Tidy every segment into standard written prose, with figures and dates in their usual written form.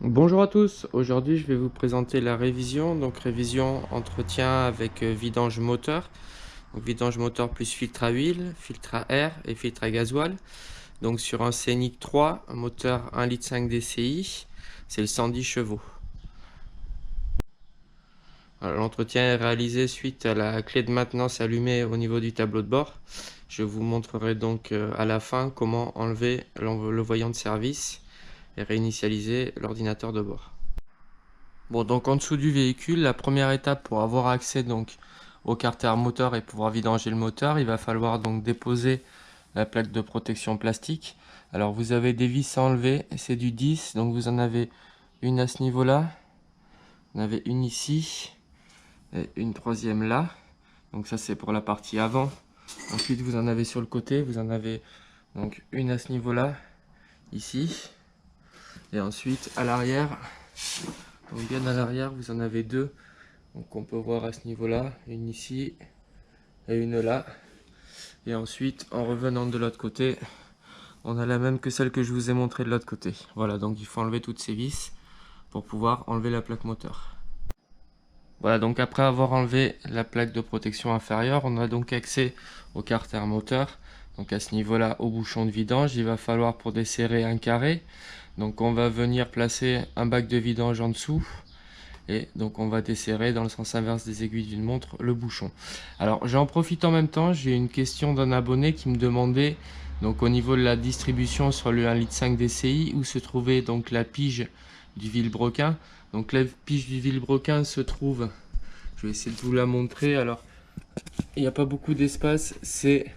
Bonjour à tous, aujourd'hui je vais vous présenter la révision, donc révision entretien avec vidange moteur, donc vidange moteur plus filtre à huile, filtre à air et filtre à gasoil, donc sur un Scénic 3, un moteur 1,5 litre DCI, c'est le 110 chevaux. L'entretien est réalisé suite à la clé de maintenance allumée au niveau du tableau de bord. Je vous montrerai donc à la fin comment enlever le voyant de service et réinitialiser l'ordinateur de bord. Bon, donc en dessous du véhicule, la première étape pour avoir accès donc au carter moteur et pouvoir vidanger le moteur, il va falloir donc déposer la plaque de protection plastique. Alors vous avez des vis à enlever, c'est du 10, donc vous en avez une à ce niveau-là, vous en avez une ici et une troisième là. Donc ça c'est pour la partie avant. Ensuite vous en avez sur le côté, vous en avez donc une à ce niveau-là, ici, et ensuite à l'arrière. Donc bien à l'arrière, vous en avez deux. Donc on peut voir à ce niveau-là, une ici et une là. Et ensuite, en revenant de l'autre côté, on a la même que celle que je vous ai montrée de l'autre côté. Voilà, donc il faut enlever toutes ces vis pour pouvoir enlever la plaque moteur. Voilà, donc après avoir enlevé la plaque de protection inférieure, on a donc accès au carter moteur. Donc à ce niveau-là, au bouchon de vidange, il va falloir pour desserrer un carré. Donc on va venir placer un bac de vidange en dessous. Et donc on va desserrer dans le sens inverse des aiguilles d'une montre le bouchon. Alors j'en profite en même temps, j'ai une question d'un abonné qui me demandait donc au niveau de la distribution sur le 1,5 litre DCI où se trouvait donc la pige du vilebrequin. Donc la pige du vilebrequin se trouve, je vais essayer de vous la montrer. Alors il n'y a pas beaucoup d'espace, c'est,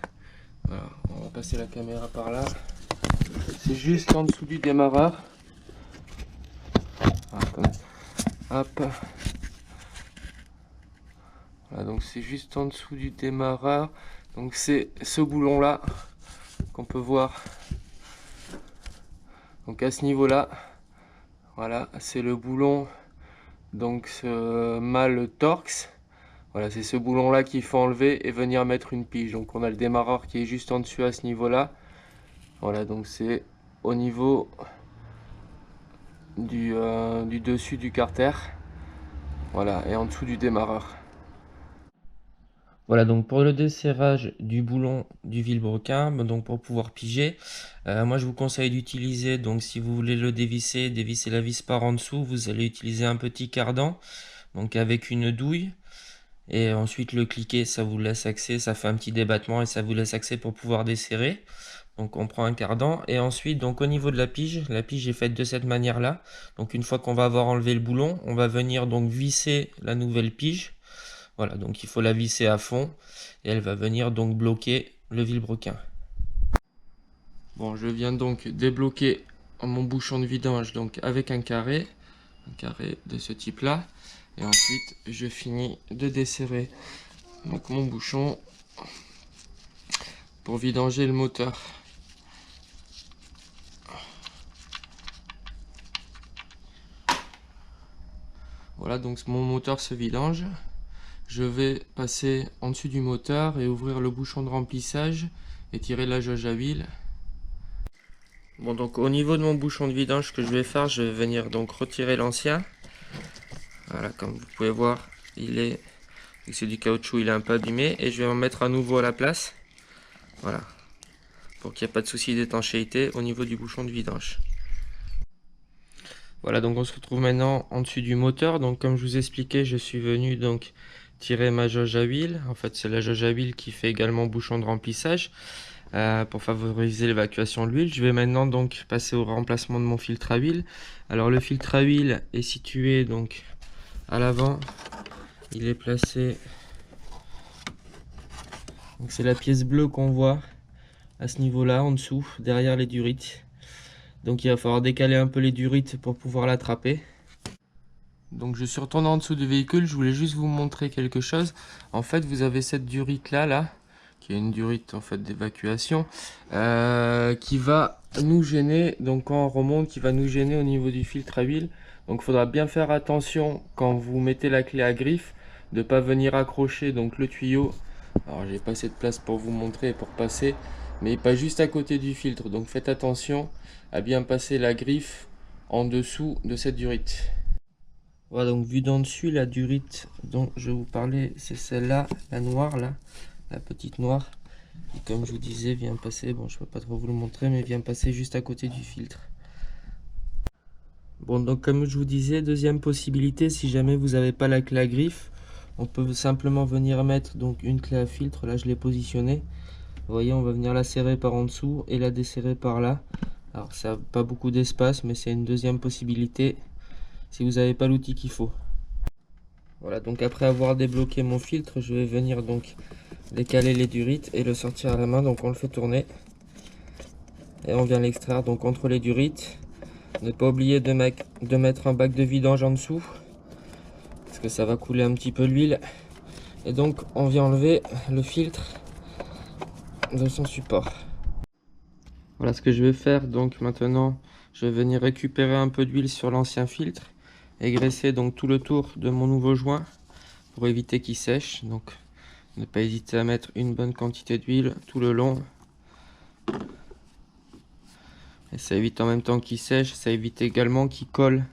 voilà, on va passer la caméra par là, c'est juste en dessous du démarreur. Hop. Voilà, donc c'est juste en dessous du démarreur. Donc c'est ce boulon là qu'on peut voir. Donc à ce niveau là, voilà, c'est le boulon, donc ce mâle Torx. Voilà, c'est ce boulon là qu'il faut enlever et venir mettre une pige. Donc on a le démarreur qui est juste en dessus à ce niveau là. Voilà, donc c'est au niveau du dessus du carter. Voilà, et en dessous du démarreur. Voilà, donc pour le desserrage du boulon du vilebrequin, donc pour pouvoir piger, moi je vous conseille d'utiliser, donc si vous voulez le dévisser, dévisser la vis par en dessous, vous allez utiliser un petit cardan, donc avec une douille, et ensuite le cliquer, ça vous laisse accès, ça fait un petit débattement et ça vous laisse accès pour pouvoir desserrer. Donc on prend un cardan, et ensuite donc au niveau de la pige est faite de cette manière-là. Donc une fois qu'on va avoir enlevé le boulon, on va venir donc visser la nouvelle pige. Voilà, donc il faut la visser à fond et elle va venir donc bloquer le vilebrequin. Bon, je viens donc débloquer mon bouchon de vidange donc avec un carré de ce type là, et ensuite je finis de desserrer donc mon bouchon pour vidanger le moteur. Voilà, donc mon moteur se vidange. Je vais passer en dessus du moteur et ouvrir le bouchon de remplissage et tirer la jauge à huile. Bon, donc au niveau de mon bouchon de vidange, ce que je vais faire, je vais venir donc retirer l'ancien. Voilà, comme vous pouvez voir, c'est du caoutchouc, il est un peu abîmé, et je vais en mettre un nouveau à la place. Voilà, pour qu'il n'y ait pas de souci d'étanchéité au niveau du bouchon de vidange. Voilà, donc on se retrouve maintenant en dessus du moteur. Donc comme je vous expliquais, je suis venu donc tirer ma jauge à huile. En fait, c'est la jauge à huile qui fait également bouchon de remplissage pour favoriser l'évacuation de l'huile. Je vais maintenant donc passer au remplacement de mon filtre à huile. Alors le filtre à huile est situé donc à l'avant. Il est placé, donc c'est la pièce bleue qu'on voit à ce niveau là en dessous, derrière les durites. Donc il va falloir décaler un peu les durites pour pouvoir l'attraper. Donc je suis retourné en dessous du véhicule, je voulais juste vous montrer quelque chose. En fait, vous avez cette durite là, qui est une durite en fait d'évacuation, qui va nous gêner. Donc quand on remonte, qui va nous gêner au niveau du filtre à huile. Donc il faudra bien faire attention quand vous mettez la clé à griffe, de ne pas venir accrocher donc le tuyau. Alors j'ai pas assez de place pour vous montrer et pour passer, mais pas juste à côté du filtre. Donc faites attention à bien passer la griffe en dessous de cette durite. Voilà, donc vu d'en dessus, la durite dont je vous parlais, c'est celle-là, la noire, là, la petite noire, qui, comme je vous disais, vient passer, bon, je ne peux pas trop vous le montrer, mais vient passer juste à côté du filtre. Bon, donc comme je vous disais, deuxième possibilité, si jamais vous n'avez pas la clé à griffe, on peut simplement venir mettre donc une clé à filtre. Là, je l'ai positionnée. Vous voyez, on va venir la serrer par en dessous et la desserrer par là. Alors, ça n'a pas beaucoup d'espace, mais c'est une deuxième possibilité si vous n'avez pas l'outil qu'il faut. Voilà, donc après avoir débloqué mon filtre, je vais venir donc décaler les durites et le sortir à la main. Donc on le fait tourner et on vient l'extraire donc entre les durites. Ne pas oublier de mettre un bac de vidange en dessous, parce que ça va couler un petit peu l'huile. Et donc on vient enlever le filtre de son support. Voilà ce que je vais faire. Donc maintenant je vais venir récupérer un peu d'huile sur l'ancien filtre et graisser donc tout le tour de mon nouveau joint pour éviter qu'il sèche. Donc ne pas hésiter à mettre une bonne quantité d'huile tout le long. Et ça évite en même temps qu'il sèche, ça évite également qu'il colle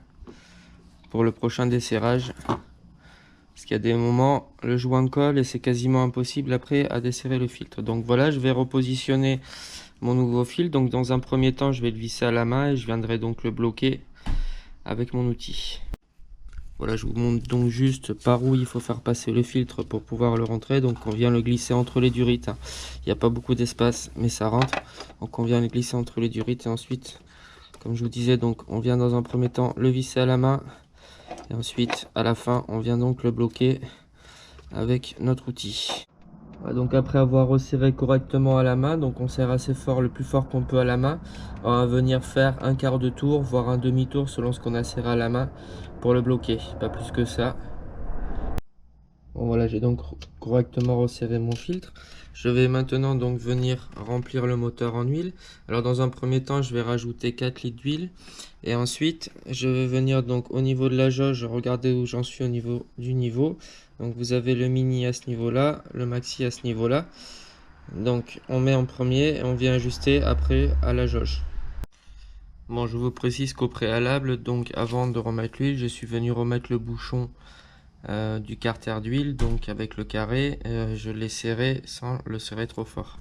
pour le prochain desserrage. Parce qu'il y a des moments, le joint colle et c'est quasiment impossible après à desserrer le filtre. Donc voilà, je vais repositionner mon nouveau filtre. Donc dans un premier temps, je vais le visser à la main et je viendrai donc le bloquer avec mon outil. Voilà, je vous montre donc juste par où il faut faire passer le filtre pour pouvoir le rentrer. Donc on vient le glisser entre les durites. Il n'y a pas beaucoup d'espace, mais ça rentre. Donc on vient le glisser entre les durites et ensuite, comme je vous disais, donc on vient dans un premier temps le visser à la main. Et ensuite, à la fin, on vient donc le bloquer avec notre outil. Voilà, donc après avoir resserré correctement à la main, donc on serre assez fort, le plus fort qu'on peut à la main. On va venir faire un quart de tour, voire un demi-tour selon ce qu'on a serré à la main pour le bloquer, pas plus que ça. Bon voilà, j'ai donc correctement resserré mon filtre. Je vais maintenant donc venir remplir le moteur en huile. Alors dans un premier temps, je vais rajouter 4 litres d'huile. Et ensuite, je vais venir donc au niveau de la jauge, regarder où j'en suis au niveau du niveau. Donc vous avez le mini à ce niveau-là, le maxi à ce niveau-là. Donc on met en premier et on vient ajuster après à la jauge. Bon, je vous précise qu'au préalable, donc avant de remettre l'huile, je suis venu remettre le bouchon du carter d'huile, donc avec le carré, je l'ai serré sans le serrer trop fort.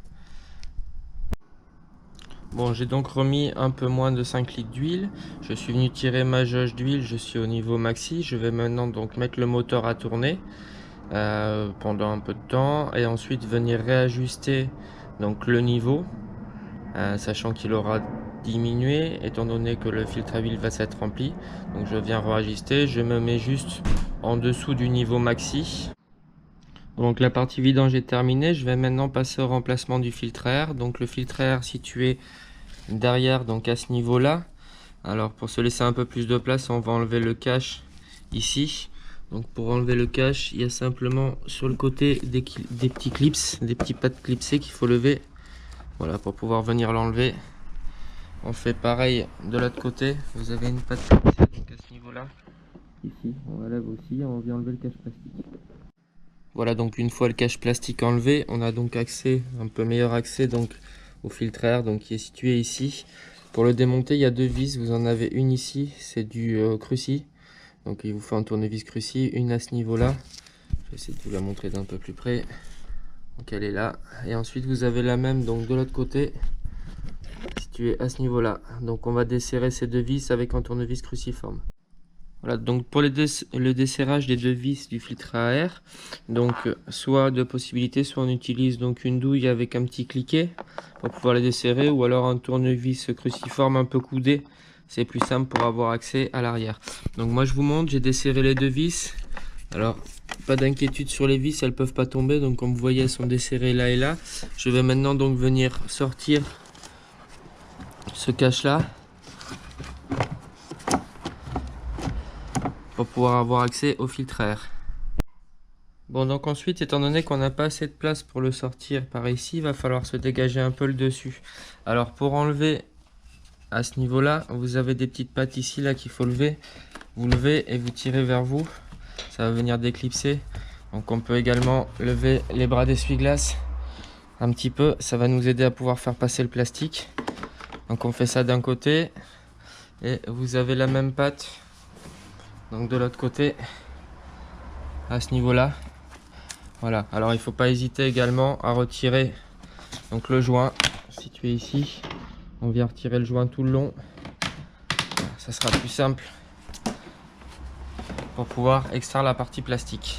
Bon, j'ai donc remis un peu moins de 5 litres d'huile. Je suis venu tirer ma jauge d'huile, je suis au niveau maxi. Je vais maintenant donc mettre le moteur à tourner pendant un peu de temps et ensuite venir réajuster donc le niveau, sachant qu'il aura diminué étant donné que le filtre à huile va s'être rempli. Donc je viens réajuster, je me mets juste en dessous du niveau maxi. Donc la partie vidange est terminée. Je vais maintenant passer au remplacement du filtre à air. Donc le filtre à air situé derrière, donc à ce niveau là. Alors pour se laisser un peu plus de place, on va enlever le cache ici. Donc pour enlever le cache, il y a simplement sur le côté des petits clips, des petits pads clipsés qu'il faut lever. Voilà, pour pouvoir venir l'enlever. On fait pareil de l'autre côté. Vous avez une patte clipsée donc à ce niveau là. Ici, on lève aussi, on vient enlever le cache plastique. Voilà, donc une fois le cache plastique enlevé, on a donc accès, un peu meilleur accès donc au filtre à air donc qui est situé ici. Pour le démonter, il y a deux vis. Vous en avez une ici, c'est du Cruci. Donc il vous faut un tournevis Cruci, une à ce niveau-là. Je vais essayer de vous la montrer d'un peu plus près. Donc elle est là. Et ensuite vous avez la même donc de l'autre côté, située à ce niveau-là. Donc on va desserrer ces deux vis avec un tournevis cruciforme. Voilà, donc pour le desserrage des deux vis du filtre à air, donc soit deux possibilités, soit on utilise donc une douille avec un petit cliquet pour pouvoir les desserrer, ou alors un tournevis cruciforme un peu coudé, c'est plus simple pour avoir accès à l'arrière. Donc moi je vous montre, j'ai desserré les deux vis. Alors pas d'inquiétude sur les vis, elles peuvent pas tomber, donc comme vous voyez elles sont desserrées là et là. Je vais maintenant donc venir sortir ce cache là pour pouvoir avoir accès au filtre à air. Bon, donc ensuite, étant donné qu'on n'a pas assez de place pour le sortir par ici, il va falloir se dégager un peu le dessus. Alors pour enlever à ce niveau là, vous avez des petites pattes ici là qu'il faut lever. Vous levez et vous tirez vers vous, ça va venir déclipser. Donc on peut également lever les bras d'essuie-glace un petit peu, ça va nous aider à pouvoir faire passer le plastique. Donc on fait ça d'un côté Et vous avez la même patte donc de l'autre côté à ce niveau là. Voilà, alors il ne faut pas hésiter également à retirer donc le joint situé ici. On vient retirer le joint tout le long, ça sera plus simple pour pouvoir extraire la partie plastique.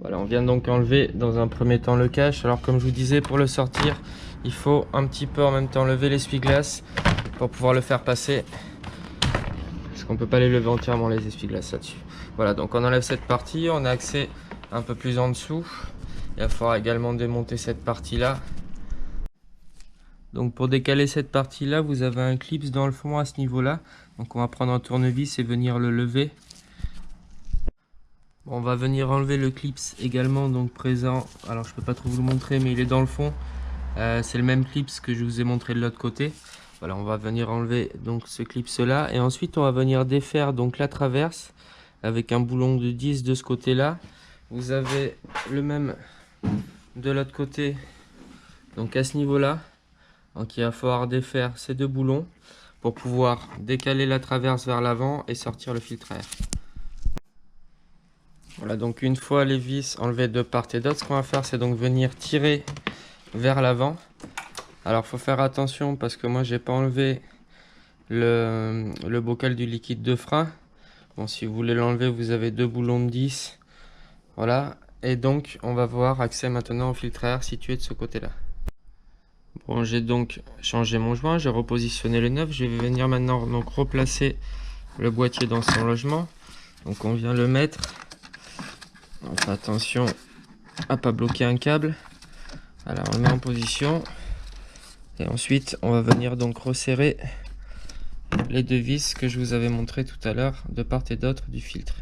Voilà, on vient donc enlever dans un premier temps le cache. Alors comme je vous disais, pour le sortir, il faut un petit peu en même temps lever l'essuie-glace pour pouvoir le faire passer, parce qu'on ne peut pas les lever entièrement les essuie-glaces là-dessus. Voilà, donc on enlève cette partie, on a accès un peu plus en dessous. Il va falloir également démonter cette partie-là. Donc pour décaler cette partie-là, vous avez un clips dans le fond à ce niveau-là. Donc on va prendre un tournevis et venir le lever. On va venir enlever le clips également donc présent. Alors je peux pas trop vous le montrer, mais il est dans le fond. C'est le même clips que je vous ai montré de l'autre côté. Voilà, on va venir enlever donc ce clips là et ensuite on va venir défaire donc la traverse avec un boulon de 10 de ce côté là. Vous avez le même de l'autre côté, donc à ce niveau là. Donc il va falloir défaire ces deux boulons pour pouvoir décaler la traverse vers l'avant et sortir le filtre à air. Voilà, donc une fois les vis enlevées de part et d'autre, ce qu'on va faire c'est donc venir tirer vers l'avant. Alors faut faire attention parce que moi j'ai pas enlevé le bocal du liquide de frein. Bon, si vous voulez l'enlever, vous avez deux boulons de 10. Voilà, et donc on va voir accès maintenant au filtre à air situé de ce côté là. Bon, j'ai donc changé mon joint, j'ai repositionné le neuf. Je vais venir maintenant donc replacer le boîtier dans son logement. Donc on vient le mettre. On fait attention à pas bloquer un câble. Alors on le met en position. Et ensuite on va venir donc resserrer les deux vis que je vous avais montré tout à l'heure de part et d'autre du filtre.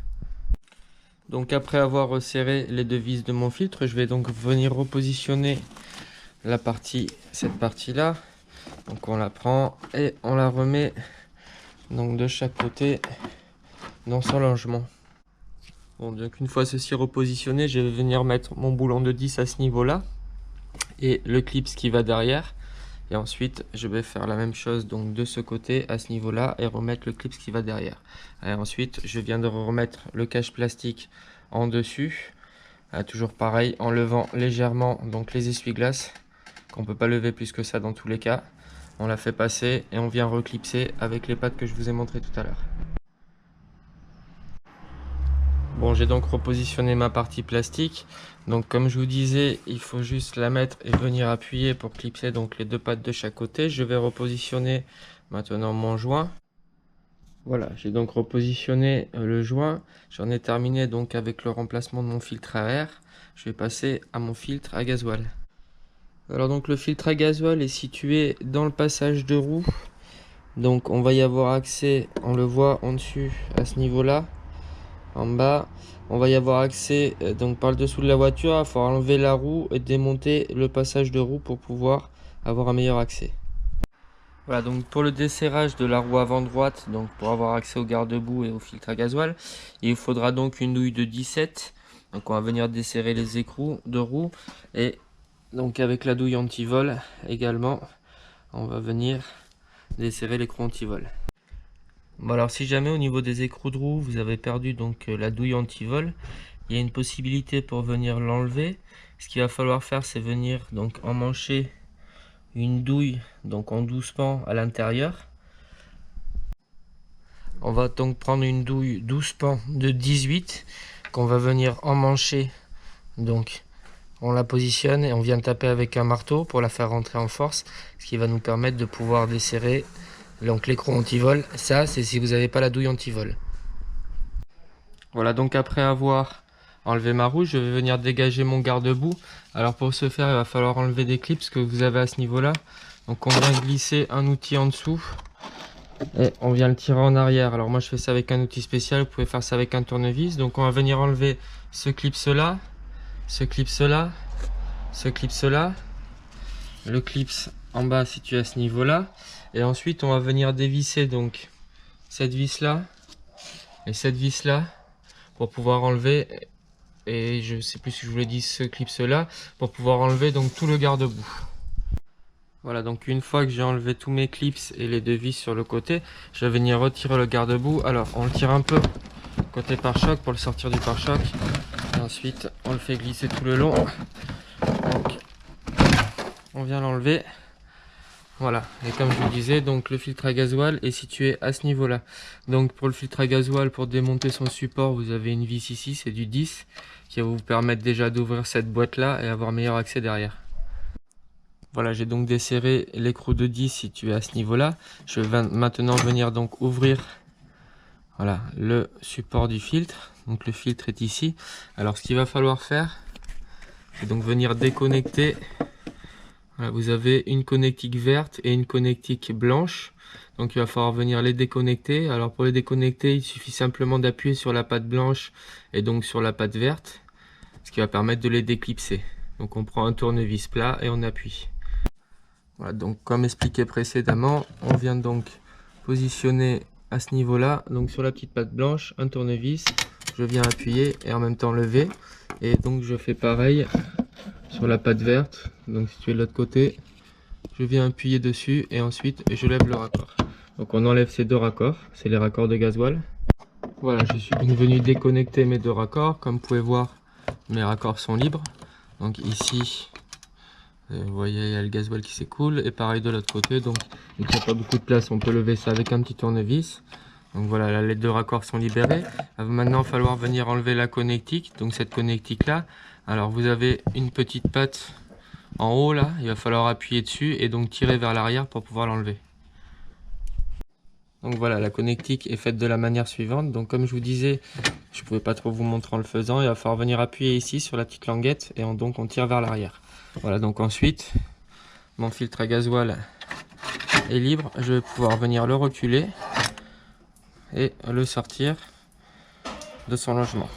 Donc après avoir resserré les deux vis de mon filtre, je vais donc venir repositionner cette partie là. Donc on la prend et on la remet donc de chaque côté dans son logement. Bon, donc une fois ceci repositionné, je vais venir mettre mon boulon de 10 à ce niveau là et le clips qui va derrière, et ensuite je vais faire la même chose donc de ce côté à ce niveau là et remettre le clips qui va derrière. Et ensuite je viens de remettre le cache plastique en dessus, toujours pareil en levant légèrement donc les essuie-glaces qu'on peut pas lever plus que ça dans tous les cas. On la fait passer et on vient reclipser avec les pattes que je vous ai montré tout à l'heure. Bon, j'ai donc repositionné ma partie plastique. Donc comme je vous disais, il faut juste la mettre et venir appuyer pour clipser donc les deux pattes de chaque côté. Je vais repositionner maintenant mon joint. Voilà, j'ai donc repositionné le joint. J'en ai terminé donc avec le remplacement de mon filtre à air. Je vais passer à mon filtre à gasoil. Alors donc le filtre à gasoil est situé dans le passage de roue. Donc on va y avoir accès, on le voit en dessus à ce niveau là. En bas, on va y avoir accès donc par le dessous de la voiture. Il va falloir enlever la roue et démonter le passage de roue pour pouvoir avoir un meilleur accès. Voilà, donc pour le desserrage de la roue avant droite, donc pour avoir accès au garde-boue et au filtre à gasoil, il faudra donc une douille de 17. Donc on va venir desserrer les écrous de roue, et donc avec la douille anti-vol également, on va venir desserrer l'écrou anti-vol. Bon, alors si jamais au niveau des écrous de roue vous avez perdu donc la douille anti-vol, il y a une possibilité pour venir l'enlever. Ce qu'il va falloir faire, c'est venir donc emmancher une douille donc en 12 pans à l'intérieur. On va donc prendre une douille 12 pans de 18 qu'on va venir emmancher. Donc on la positionne et on vient taper avec un marteau pour la faire rentrer en force, ce qui va nous permettre de pouvoir desserrer donc l'écrou anti-vol. Ça c'est si vous n'avez pas la douille anti-vol. Voilà, donc après avoir enlevé ma roue, je vais venir dégager mon garde-boue. Alors pour ce faire, il va falloir enlever des clips que vous avez à ce niveau là. Donc on vient glisser un outil en dessous et on vient le tirer en arrière. Alors moi je fais ça avec un outil spécial, vous pouvez faire ça avec un tournevis. Donc on va venir enlever ce clip là, ce clip là, ce clip là, le clip en bas situé à ce niveau là, et ensuite on va venir dévisser donc cette vis là et cette vis là pour pouvoir enlever, et je sais plus si je vous l'ai dit, ce clip là pour pouvoir enlever donc tout le garde-boue. Voilà, donc une fois que j'ai enlevé tous mes clips et les deux vis sur le côté, je vais venir retirer le garde-boue. Alors on le tire un peu côté pare-choc pour le sortir du pare-choc. Et ensuite on le fait glisser tout le long. Donc on vient l'enlever. Voilà, et comme je vous disais, donc le filtre à gasoil est situé à ce niveau-là. Donc pour le filtre à gasoil, pour démonter son support, vous avez une vis ici, c'est du 10, qui va vous permettre déjà d'ouvrir cette boîte-là et avoir meilleur accès derrière. Voilà, j'ai donc desserré l'écrou de 10 situé à ce niveau-là. Je vais maintenant venir donc ouvrir, voilà, le support du filtre. Donc le filtre est ici. Alors ce qu'il va falloir faire, c'est donc venir déconnecter. Voilà, vous avez une connectique verte et une connectique blanche. Donc il va falloir venir les déconnecter. Alors pour les déconnecter, il suffit simplement d'appuyer sur la patte blanche et donc sur la patte verte, ce qui va permettre de les déclipser. Donc on prend un tournevis plat et on appuie. Voilà, donc comme expliqué précédemment, on vient donc positionner à ce niveau-là, donc sur la petite patte blanche, un tournevis, je viens appuyer et en même temps lever. Et donc je fais pareil sur la patte verte, donc située de l'autre côté, je viens appuyer dessus et ensuite je lève le raccord. Donc on enlève ces deux raccords, c'est les raccords de gasoil. Voilà, je suis venu déconnecter mes deux raccords. Comme vous pouvez voir, mes raccords sont libres. Donc ici, vous voyez, il y a le gasoil qui s'écoule et pareil de l'autre côté. Donc il n'y a pas beaucoup de place, on peut lever ça avec un petit tournevis. Donc voilà, là, les deux raccords sont libérés. Maintenant, il va falloir venir enlever la connectique, donc cette connectique là. Alors vous avez une petite patte en haut là, il va falloir appuyer dessus et donc tirer vers l'arrière pour pouvoir l'enlever. Donc voilà, la connectique est faite de la manière suivante. Donc comme je vous disais, je ne pouvais pas trop vous montrer en le faisant. Il va falloir venir appuyer ici sur la petite languette et donc on tire vers l'arrière. Voilà, donc ensuite, mon filtre à gasoil est libre. Je vais pouvoir venir le reculer et le sortir de son logement.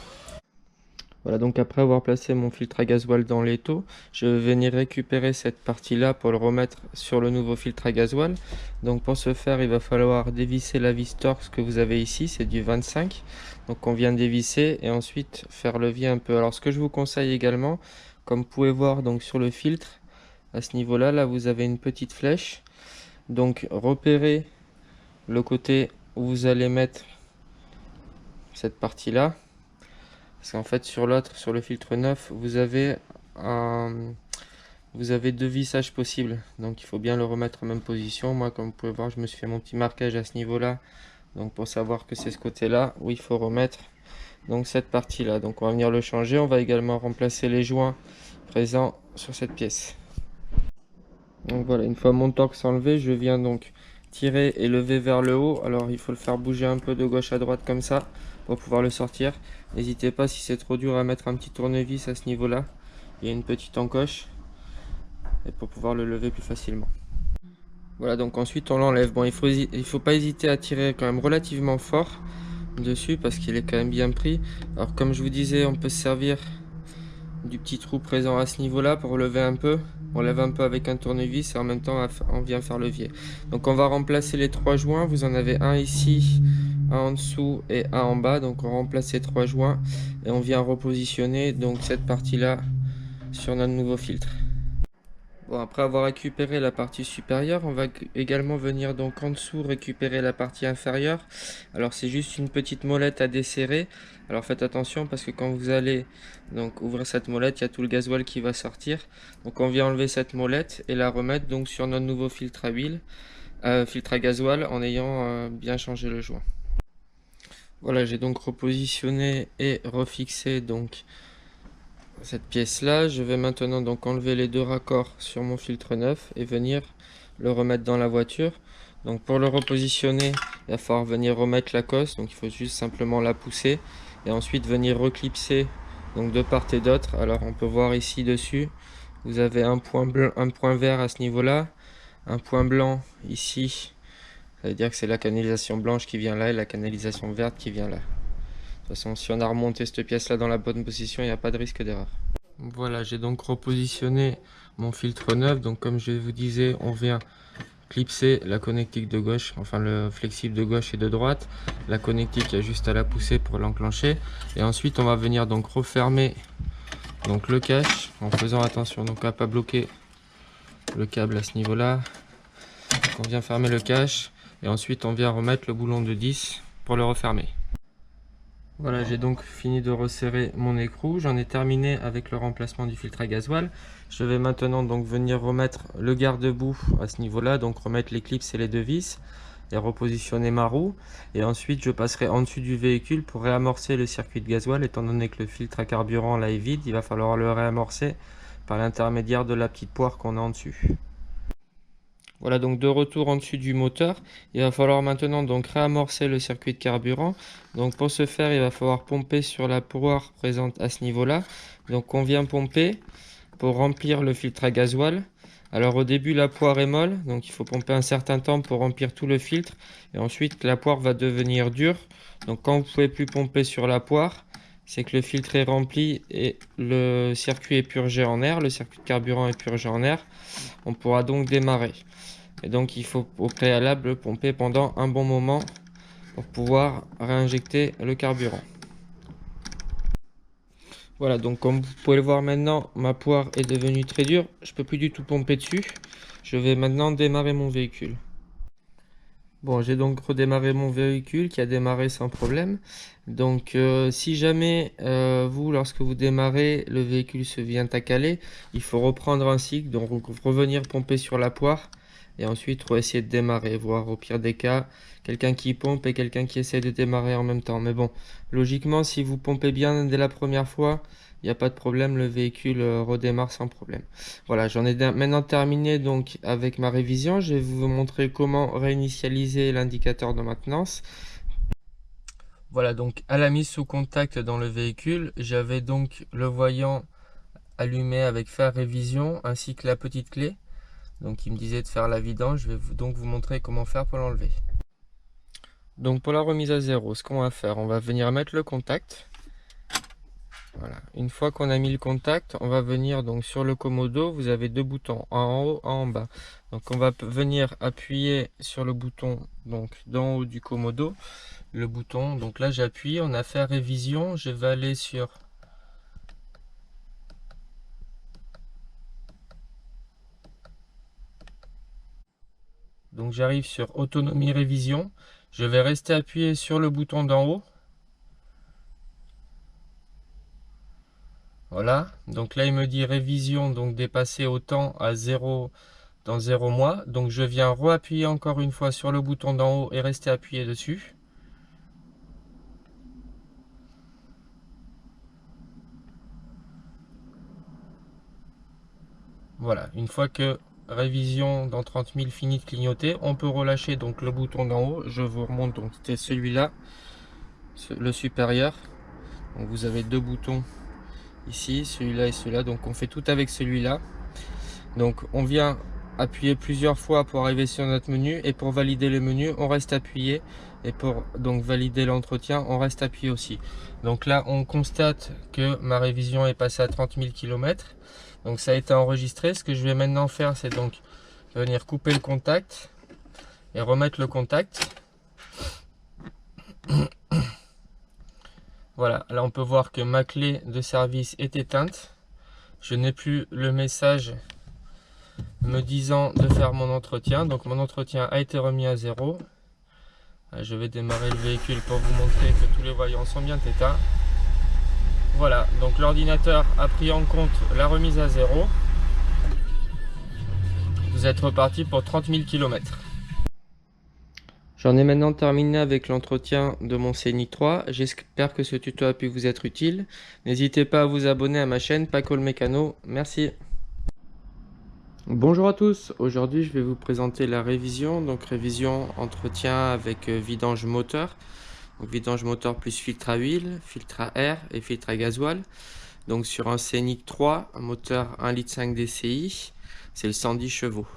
Voilà, donc après avoir placé mon filtre à gasoil dans l'étau, je vais venir récupérer cette partie-là pour le remettre sur le nouveau filtre à gasoil. Donc pour ce faire, il va falloir dévisser la vis Torx que vous avez ici, c'est du 25. Donc on vient dévisser et ensuite faire levier un peu. Alors ce que je vous conseille également, comme vous pouvez voir donc sur le filtre, à ce niveau-là, là vous avez une petite flèche. Donc repérez le côté où vous allez mettre cette partie-là. Parce qu'en fait sur l'autre, sur le filtre neuf, vous avez deux vissages possibles. Donc il faut bien le remettre en même position. Moi, comme vous pouvez voir, je me suis fait mon petit marquage à ce niveau-là. Donc pour savoir que c'est ce côté-là où il faut remettre donc cette partie-là. Donc on va venir le changer. On va également remplacer les joints présents sur cette pièce. Donc voilà, une fois mon torx enlevé, je viens donc tirer et lever vers le haut. Alors il faut le faire bouger un peu de gauche à droite comme ça pour pouvoir le sortir. N'hésitez pas, si c'est trop dur, à mettre un petit tournevis à ce niveau-là. Il y a une petite encoche et pour pouvoir le lever plus facilement. Voilà, donc ensuite on l'enlève. Bon, il faut pas hésiter à tirer quand même relativement fort dessus parce qu'il est quand même bien pris. Alors comme je vous disais, on peut se servir du petit trou présent à ce niveau-là pour lever un peu. On lève un peu avec un tournevis et en même temps on vient faire levier. Donc on va remplacer les trois joints. Vous en avez un ici, un en dessous et un en bas. Donc on remplace ces trois joints et on vient repositionner donc cette partie-là sur notre nouveau filtre. Bon, après avoir récupéré la partie supérieure, on va également venir donc en dessous récupérer la partie inférieure. Alors c'est juste une petite molette à desserrer. Alors faites attention parce que quand vous allez donc ouvrir cette molette, il y a tout le gasoil qui va sortir. Donc on vient enlever cette molette et la remettre donc sur notre nouveau filtre à huile, filtre à gasoil, en ayant bien changé le joint. Voilà, j'ai donc repositionné et refixé donc cette pièce là. Je vais maintenant donc enlever les deux raccords sur mon filtre neuf et venir le remettre dans la voiture. Donc pour le repositionner, il va falloir venir remettre la cosse, donc il faut juste simplement la pousser et ensuite venir reclipser donc de part et d'autre. Alors on peut voir ici dessus, vous avez un point blanc, un point vert à ce niveau là, un point blanc ici, ça veut dire que c'est la canalisation blanche qui vient là et la canalisation verte qui vient là. De toute façon, si on a remonté cette pièce là dans la bonne position, il n'y a pas de risque d'erreur. Voilà, j'ai donc repositionné mon filtre neuf. Donc comme je vous disais, on vient clipser la connectique de gauche, enfin le flexible de gauche et de droite. La connectique, il y a juste à la pousser pour l'enclencher. Et ensuite, on va venir donc refermer donc le cache en faisant attention donc à pas bloquer le câble à ce niveau-là. On vient fermer le cache et ensuite on vient remettre le boulon de 10 pour le refermer. Voilà, j'ai donc fini de resserrer mon écrou. J'en ai terminé avec le remplacement du filtre à gasoil. Je vais maintenant donc venir remettre le garde-boue à ce niveau-là, donc remettre les clips et les deux vis et repositionner ma roue. Et ensuite, je passerai en dessus du véhicule pour réamorcer le circuit de gasoil. Étant donné que le filtre à carburant là est vide, il va falloir le réamorcer par l'intermédiaire de la petite poire qu'on a en dessus. Voilà, donc de retour en dessus du moteur, il va falloir maintenant donc réamorcer le circuit de carburant. Donc pour ce faire, il va falloir pomper sur la poire présente à ce niveau-là. Donc on vient pomper pour remplir le filtre à gasoil. Alors au début la poire est molle, donc il faut pomper un certain temps pour remplir tout le filtre. Et ensuite la poire va devenir dure. Donc quand vous ne pouvez plus pomper sur la poire, c'est que le filtre est rempli et le circuit est purgé en air. Le circuit de carburant est purgé en air. On pourra donc démarrer. Et donc il faut au préalable pomper pendant un bon moment pour pouvoir réinjecter le carburant. Voilà, donc comme vous pouvez le voir maintenant, ma poire est devenue très dure. Je peux plus du tout pomper dessus. Je vais maintenant démarrer mon véhicule. Bon, j'ai donc redémarré mon véhicule qui a démarré sans problème. Donc si jamais vous, lorsque vous démarrez, le véhicule se vient à caler, il faut reprendre un cycle, donc revenir pomper sur la poire. Et ensuite, essayer de démarrer, voire au pire des cas, quelqu'un qui pompe et quelqu'un qui essaie de démarrer en même temps. Mais bon, logiquement, si vous pompez bien dès la première fois, il n'y a pas de problème, le véhicule redémarre sans problème. Voilà, j'en ai maintenant terminé donc avec ma révision. Je vais vous montrer comment réinitialiser l'indicateur de maintenance. Voilà, donc à la mise sous contact dans le véhicule, j'avais donc le voyant allumé avec faire révision ainsi que la petite clé. Donc il me disait de faire la vidange, je vais donc vous montrer comment faire pour l'enlever. Donc pour la remise à zéro, ce qu'on va faire, on va venir mettre le contact. Voilà. Une fois qu'on a mis le contact, on va venir donc sur le commodo, vous avez deux boutons, un en haut, un en bas. Donc on va venir appuyer sur le bouton donc d'en haut du commodo, le bouton, donc là j'appuie, on a fait révision, je vais aller sur donc j'arrive sur autonomie révision, je vais rester appuyé sur le bouton d'en haut. Voilà, donc là il me dit révision, donc dépasser autant à 0 dans 0 mois. Donc je viens re-appuyer encore une fois sur le bouton d'en haut et rester appuyé dessus. Voilà, une fois que révision dans 30 000 fini de clignoter, on peut relâcher donc le bouton d'en haut. Je vous remonte, donc c'était celui-là, le supérieur. Donc vous avez deux boutons ici, celui-là et celui-là. Donc on fait tout avec celui-là. Donc on vient appuyer plusieurs fois pour arriver sur notre menu, et pour valider le menu on reste appuyé, et pour donc valider l'entretien on reste appuyé aussi. Donc là on constate que ma révision est passée à 30 000 km, donc ça a été enregistré. Ce que je vais maintenant faire, c'est donc venir couper le contact et remettre le contact. Voilà, là on peut voir que ma clé de service est éteinte. Je n'ai plus le message me disant de faire mon entretien. Donc mon entretien a été remis à zéro. Je vais démarrer le véhicule pour vous montrer que tous les voyants sont bien éteints. Voilà, donc l'ordinateur a pris en compte la remise à zéro. Vous êtes reparti pour 30 000 km. J'en ai maintenant terminé avec l'entretien de mon Scénic 3. J'espère que ce tuto a pu vous être utile. N'hésitez pas à vous abonner à ma chaîne Paco le Mécano. Merci. Bonjour à tous, aujourd'hui je vais vous présenter la révision, donc révision entretien avec vidange moteur. Donc vidange moteur plus filtre à huile, filtre à air et filtre à gasoil. Donc sur un Scénic 3, un moteur 1,5 litre DCI, c'est le 110 chevaux.